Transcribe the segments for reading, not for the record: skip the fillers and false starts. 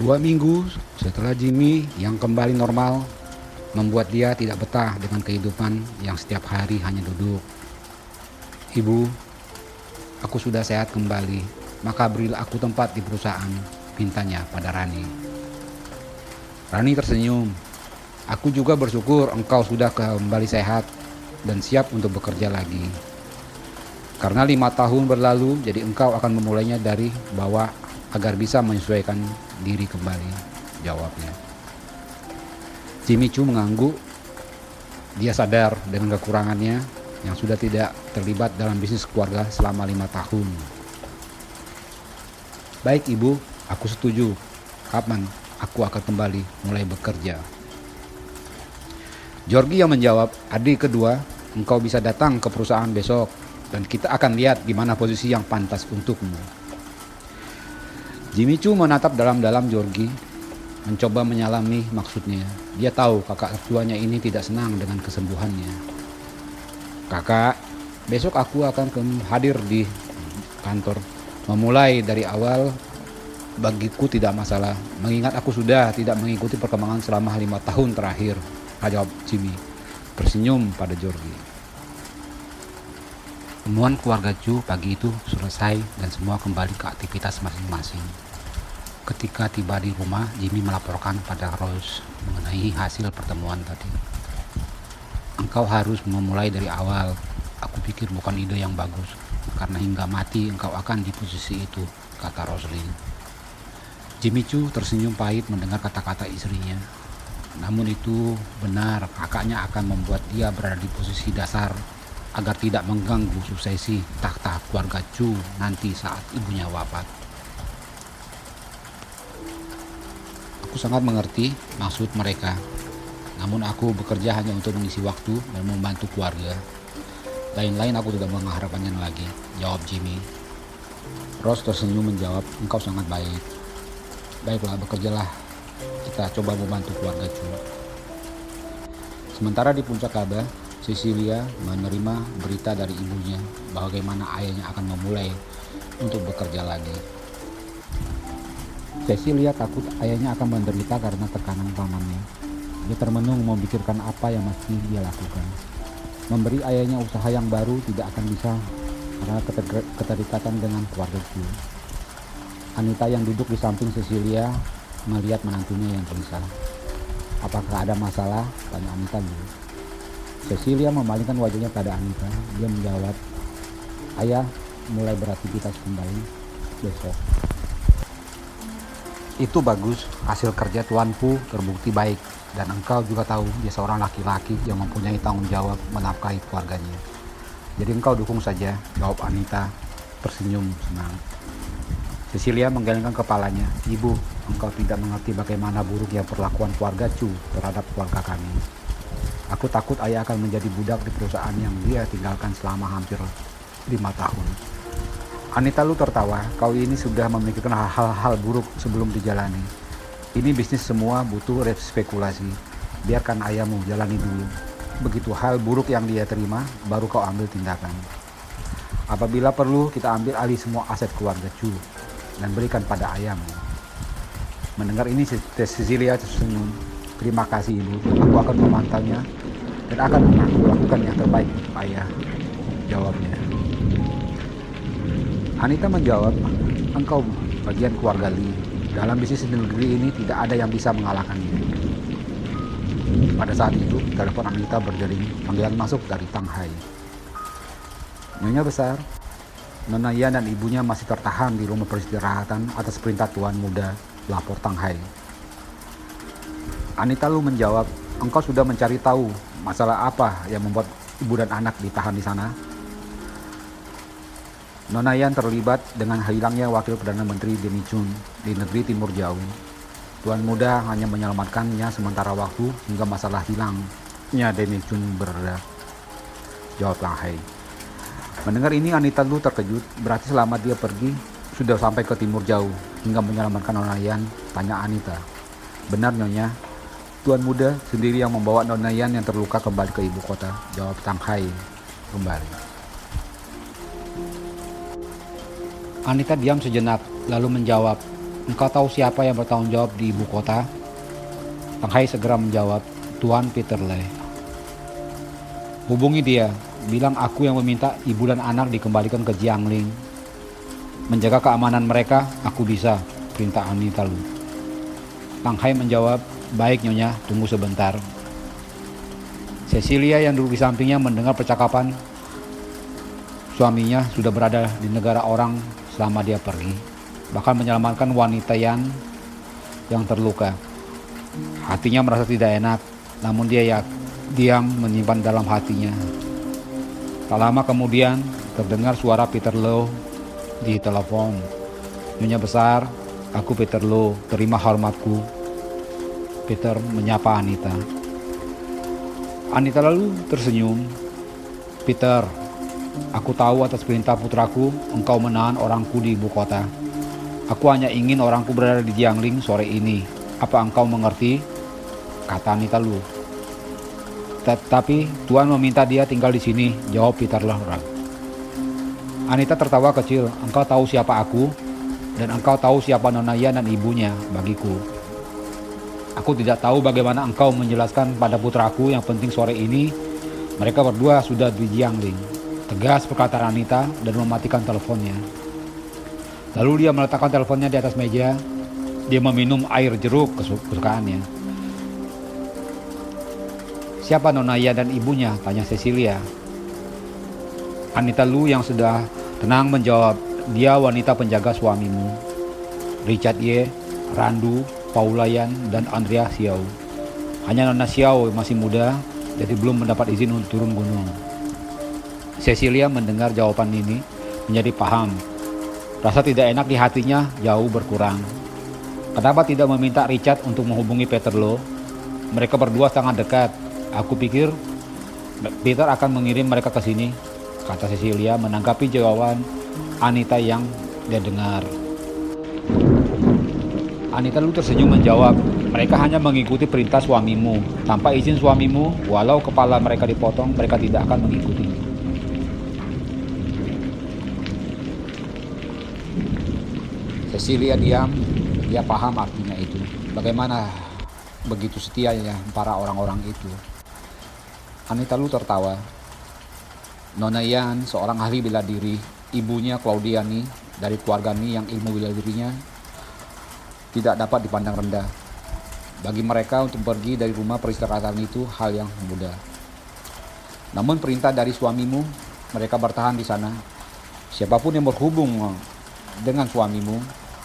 2 minggu setelah Jimmy yang kembali normal membuat dia tidak betah dengan kehidupan yang setiap hari hanya duduk. "Ibu, aku sudah sehat kembali, maka berilah aku tempat di perusahaan," pintanya pada Rani. Rani tersenyum. "Aku juga bersyukur engkau sudah kembali sehat dan siap untuk bekerja lagi. Karena 5 tahun berlalu, jadi engkau akan memulainya dari bawah agar bisa menyesuaikan diri kembali," jawabnya. Jimmy Choo mengangguk. Dia sadar dengan kekurangannya yang sudah tidak terlibat dalam bisnis keluarga selama 5 tahun. "Baik ibu, aku setuju. Kapan aku akan kembali mulai bekerja?" Georgie yang menjawab, "Adik kedua, engkau bisa datang ke perusahaan besok dan kita akan lihat di mana posisi yang pantas untukmu." Jimmy Choo menatap dalam-dalam Georgie, mencoba menyalami maksudnya. Dia tahu kakak tertuanya ini tidak senang dengan kesembuhannya. "Kakak, besok aku akan hadir di kantor. Memulai dari awal bagiku tidak masalah, mengingat aku sudah tidak mengikuti perkembangan selama 5 tahun terakhir," jawab Jimmy, tersenyum pada Georgie. Temuan keluarga Choo pagi itu selesai dan semua kembali ke aktivitas masing-masing. Ketika tiba di rumah, Jimmy melaporkan pada Rose mengenai hasil pertemuan tadi. "Engkau harus memulai dari awal. Aku pikir bukan ide yang bagus, karena hingga mati engkau akan di posisi itu," kata Roslyn. Jimmy Choo tersenyum pahit mendengar kata-kata istrinya. Namun itu benar, kakaknya akan membuat dia berada di posisi dasar agar tidak mengganggu suksesi takhta keluarga Choo nanti saat ibunya wafat. "Aku sangat mengerti maksud mereka, namun aku bekerja hanya untuk mengisi waktu dan membantu keluarga. Lain-lain aku tidak mengharapkannya lagi," jawab Jimmy. Rose tersenyum menjawab, "Engkau sangat baik. Baiklah, bekerjalah. Kita coba membantu keluarga Choo." Sementara di puncak Kaba, Cecilia menerima berita dari ibunya bagaimana ayahnya akan memulai untuk bekerja lagi. Cecilia takut ayahnya akan menderita karena tekanan pamannya. Dia termenung memikirkan apa yang mesti dia lakukan. Memberi ayahnya usaha yang baru tidak akan bisa karena keterikatan dengan keluarga Choo. Anita yang duduk di samping Cecilia melihat menantunya yang gelisah. "Apakah ada masalah?" tanya Anita dulu. Cecilia memalingkan wajahnya pada Anita. Dia menjawab, "Ayah mulai beraktivitas kembali besok." "Itu bagus, hasil kerja tuanku terbukti baik. Dan engkau juga tahu dia seorang laki-laki yang mempunyai tanggung jawab menafkahi keluarganya. Jadi engkau dukung saja," jawab Anita tersenyum senang. Cecilia menggelengkan kepalanya. "Ibu, engkau tidak mengerti bagaimana buruknya perlakuan keluarga Choo terhadap keluarga kami. Aku takut ayah akan menjadi budak di perusahaan yang dia tinggalkan selama hampir 5 tahun. Anita lu tertawa, "Kau ini sudah memikirkan hal-hal buruk sebelum dijalani. Ini bisnis semua butuh spekulasi. Biarkan ayahmu jalani dulu. Begitu hal buruk yang dia terima, baru kau ambil tindakan. Apabila perlu, kita ambil alih semua aset keluarga Choo dan berikan pada ayahmu." Mendengar ini, Cecilia tersenyum. "Terima kasih ibu, aku akan memantaunya dan akan melakukan yang terbaik untuk ayah," jawabnya. Anita menjawab, "Engkau bagian keluarga Lee. Dalam bisnis di negeri ini tidak ada yang bisa mengalahkannya." Pada saat itu, telepon Anita berdering. Panggilan masuk dari Tang Hai. "Nyonya besar, Nona Yan dan ibunya masih tertahan di rumah peristirahatan atas perintah tuan muda," lapor Tang Hai. Anita Lu menjawab, "Engkau sudah mencari tahu masalah apa yang membuat ibu dan anak ditahan di sana?" Nona Yan terlibat dengan hilangnya wakil Perdana Menteri Demi Chun di negeri Timur Jauh. Tuan muda hanya menyelamatkannya sementara waktu hingga masalah hilangnya Demi Chun bereda, jawab Tang Hai. Mendengar ini Anita Lu terkejut. Berarti selama dia pergi sudah sampai ke Timur Jauh hingga menyelamatkan Nona Yan, tanya Anita. "Benar Nyonya, Tuan muda sendiri yang membawa Nona Yan yang terluka kembali ke ibu kota," jawab Tang Hai kembali. Anita diam sejenak, lalu menjawab, engkau tahu siapa yang bertanggung jawab di ibu kota? Tang Hai segera menjawab, Tuan Peterle. Hubungi dia, bilang aku yang meminta ibu dan anak dikembalikan ke Jiangling. Menjaga keamanan mereka, aku bisa, perintah Anita Lu. Tang Hai menjawab, baik Nyonya, tunggu sebentar. Cecilia yang duduk di sampingnya mendengar percakapan suaminya sudah berada di negara orang selama dia pergi, bahkan menyelamatkan wanita yang terluka. Hatinya merasa tidak enak, namun dia diam menyimpan dalam hatinya. Tak lama kemudian terdengar suara Peter Lo di telepon. Nyonya besar, aku Peter Lo, terima hormatku. Peter menyapa Anita. Anita lalu tersenyum. Peter, aku tahu atas perintah putraku, engkau menahan orangku di ibu kota. Aku hanya ingin orangku berada di Jiangling sore ini. Apa engkau mengerti? Kata Anita Lu. Tapi Tuan meminta dia tinggal di sini, jawab Peter Lohra. Anita tertawa kecil. Engkau tahu siapa aku, dan engkau tahu siapa Nona Yan dan ibunya bagiku. Aku tidak tahu bagaimana engkau menjelaskan pada putraku, yang penting sore ini mereka berdua sudah di Jiangling. Tegas perkataan Anita dan mematikan teleponnya. Lalu dia meletakkan teleponnya di atas meja. Dia meminum air jeruk kesukaannya. Siapa Nona Ya dan ibunya? Tanya Cecilia. Anita Lu yang sudah tenang menjawab, dia wanita penjaga suamimu, Richard Ye, Randu, Paula Yan, dan Andrea Xiao. Hanya Nona Xiao masih muda, jadi belum mendapat izin untuk turun gunung. Cecilia mendengar jawaban ini menjadi paham. Rasa tidak enak di hatinya jauh berkurang. Kenapa tidak meminta Richard untuk menghubungi Peter Lo? Mereka berdua sangat dekat. Aku pikir Peter akan mengirim mereka ke sini, kata Cecilia menanggapi jawaban Anita yang dia dengar. Anita Lu tersenyum menjawab, mereka hanya mengikuti perintah suamimu. Tanpa izin suamimu, walau kepala mereka dipotong, mereka tidak akan mengikuti. Cecilia diam, dia paham artinya itu. Bagaimana begitu setia ya para orang-orang itu. Anita Lu tertawa. Nona Yan, seorang ahli bela diri, ibunya Claudiani dari keluarga Ni yang ilmu bela dirinya tidak dapat dipandang rendah. Bagi mereka untuk pergi dari rumah peristirahatan itu hal yang mudah. Namun perintah dari suamimu, mereka bertahan di sana. Siapapun yang berhubung dengan suamimu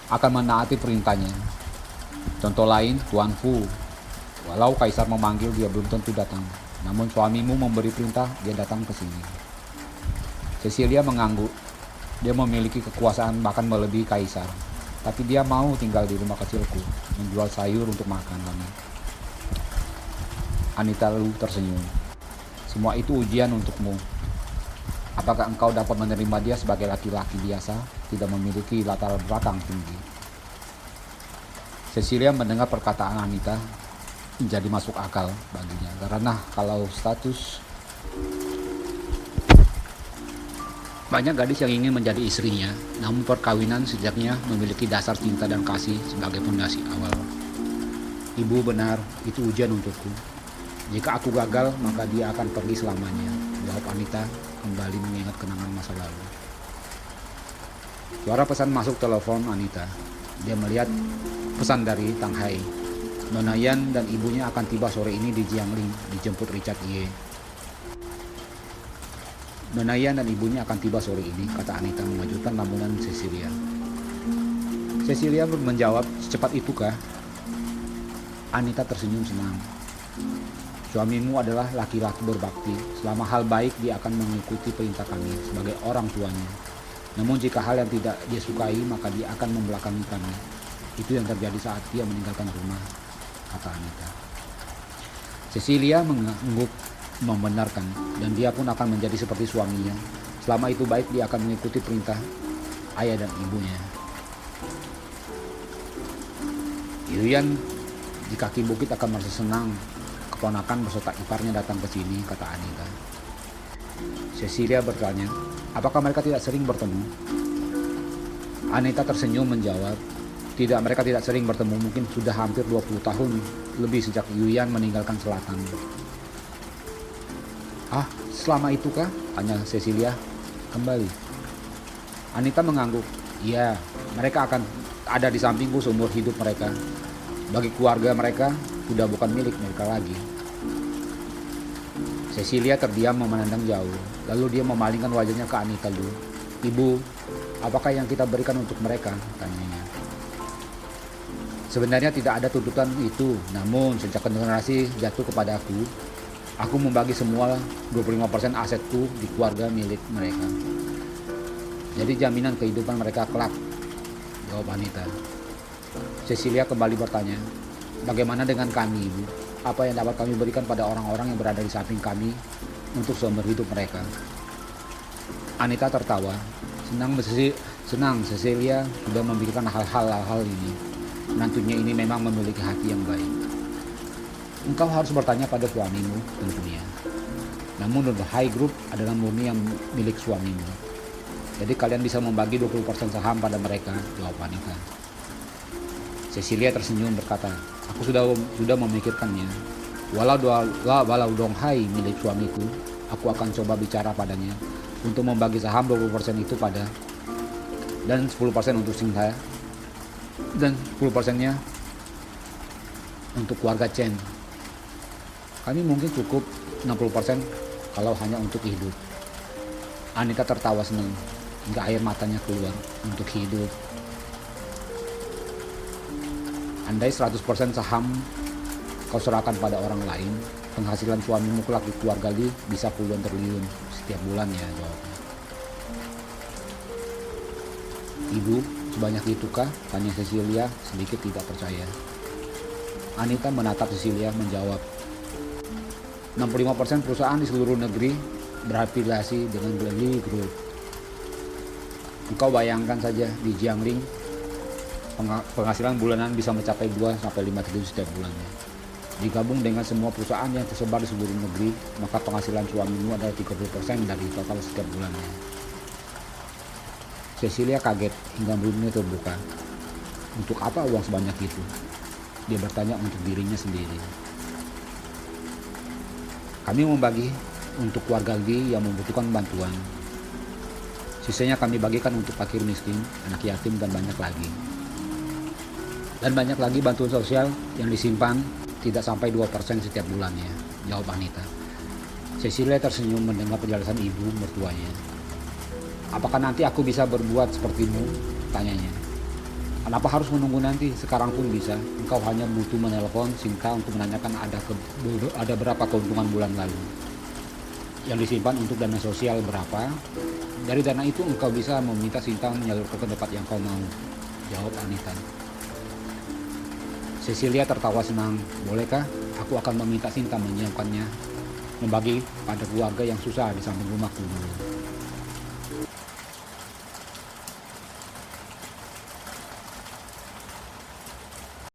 akan menaati perintahnya. Contoh lain, Tuan Fu. Walau kaisar memanggil, dia belum tentu datang. Namun suamimu memberi perintah, dia datang ke sini. Cecilia mengangguk. Dia memiliki kekuasaan bahkan melebihi kaisar. Tapi dia mau tinggal di rumah kecilku, menjual sayur untuk makan kami. Anita Lu tersenyum. Semua itu ujian untukmu. Apakah engkau dapat menerima dia sebagai laki-laki biasa, tidak memiliki latar belakang tinggi? Cecilia mendengar perkataan Anita menjadi masuk akal baginya. Karena kalau status, banyak gadis yang ingin menjadi istrinya, namun perkawinan sejaknya memiliki dasar cinta dan kasih sebagai fondasi awal. Ibu benar, itu ujian untukku. Jika aku gagal, maka dia akan pergi selamanya, jawab Anita kembali mengingat kenangan masa lalu. Suara pesan masuk telepon Anita. Dia melihat pesan dari Tang Hai. Nona Yan dan ibunya akan tiba sore ini di Jiangling, dijemput Richard Ye. Nona Yan dan ibunya akan tiba sore ini, kata Anita mengejutkan lamunan Cecilia. Cecilia menjawab, secepat itukah? Anita tersenyum senang. Suamimu adalah laki-laki berbakti. Selama hal baik, dia akan mengikuti perintah kami sebagai orang tuanya. Namun jika hal yang tidak dia sukai, maka dia akan membelakangi kami. Itu yang terjadi saat dia meninggalkan rumah, kata Anita. Cecilia mengangguk membenarkan, dan dia pun akan menjadi seperti suaminya. Selama itu baik, dia akan mengikuti perintah ayah dan ibunya. Yuyan di kaki bukit akan merasa senang keponakan beserta iparnya datang ke sini, kata Anita. Cecilia bertanya, apakah mereka tidak sering bertemu? Anita tersenyum menjawab, Tidak, mereka tidak sering bertemu, mungkin sudah hampir 20 tahun lebih sejak Yuyan meninggalkan selatan. Ah, selama itu kah? Tanya Cecilia kembali. Anita mengangguk. Iya, mereka akan ada di sampingku seumur hidup mereka. Bagi keluarga mereka, sudah bukan milik mereka lagi. Cecilia terdiam memandang jauh, lalu dia memalingkan wajahnya ke Anita dulu. Ibu, apakah yang kita berikan untuk mereka? Tanyanya. Sebenarnya tidak ada tuntutan itu, namun sejak generasi jatuh kepada aku membagi semua 25% asetku di keluarga milik mereka. Jadi jaminan kehidupan mereka kelak, jawab Anita. Cecilia kembali bertanya, bagaimana dengan kami, Ibu? Apa yang dapat kami berikan pada orang-orang yang berada di samping kami untuk seumur hidup mereka? Anita tertawa. Senang Cecilia sudah memikirkan hal-hal ini. Menantunya ini memang memiliki hati yang baik. Engkau harus bertanya pada suamimu tentunya. Namun The High Group adalah murni yang milik suamimu. Jadi kalian bisa membagi 20% saham pada mereka, jawab Anita. Cecilia tersenyum berkata, aku sudah memikirkannya. Walau Donghai milik suamiku, aku akan coba bicara padanya untuk membagi saham 20% itu pada dan 10% untuk Singha dan 10%-nya untuk keluarga Chen. Kami mungkin cukup 60% kalau hanya untuk hidup. Anita tertawa senang hingga air matanya keluar. Untuk hidup. Andai 100% saham kau serahkan pada orang lain, penghasilan suamimu kelak di keluarga Li bisa puluhan triliun setiap bulan ya, jawabnya. Ibu, sebanyak itu kah? Tanya Cecilia sedikit tidak percaya. Anita menatap Cecilia menjawab, 65% perusahaan di seluruh negeri berafiliasi dengan Li Group. Engkau bayangkan saja di Jiangling penghasilan bulanan bisa mencapai 2-5 triliun setiap bulannya. Digabung dengan semua perusahaan yang tersebar di seluruh negeri, maka penghasilan suamimu adalah 30% dari total setiap bulannya. Cecilia kaget hingga mulutnya terbuka. Untuk apa uang sebanyak itu? Dia bertanya untuk dirinya sendiri. Kami membagi untuk keluarga Li yang membutuhkan bantuan. Sisanya kami bagikan untuk fakir miskin, anak yatim, dan banyak lagi. Dan banyak lagi bantuan sosial yang disimpan tidak sampai 2% setiap bulannya, jawab Anita. Cecilia tersenyum mendengar penjelasan ibu mertuanya. Apakah nanti aku bisa berbuat sepertimu? Tanyanya. Kenapa harus menunggu nanti? Sekarang pun bisa. Engkau hanya butuh menelpon Sinta untuk menanyakan ada berapa keuntungan bulan lalu. Yang disimpan untuk dana sosial berapa? Dari dana itu engkau bisa meminta Sinta menyalurkan ke tempat yang kau mau, jawab Anita. Cecilia tertawa senang. Bolehkah? Aku akan meminta Sinta menyiapkannya, membagi pada keluarga yang susah di samping rumahku dulu.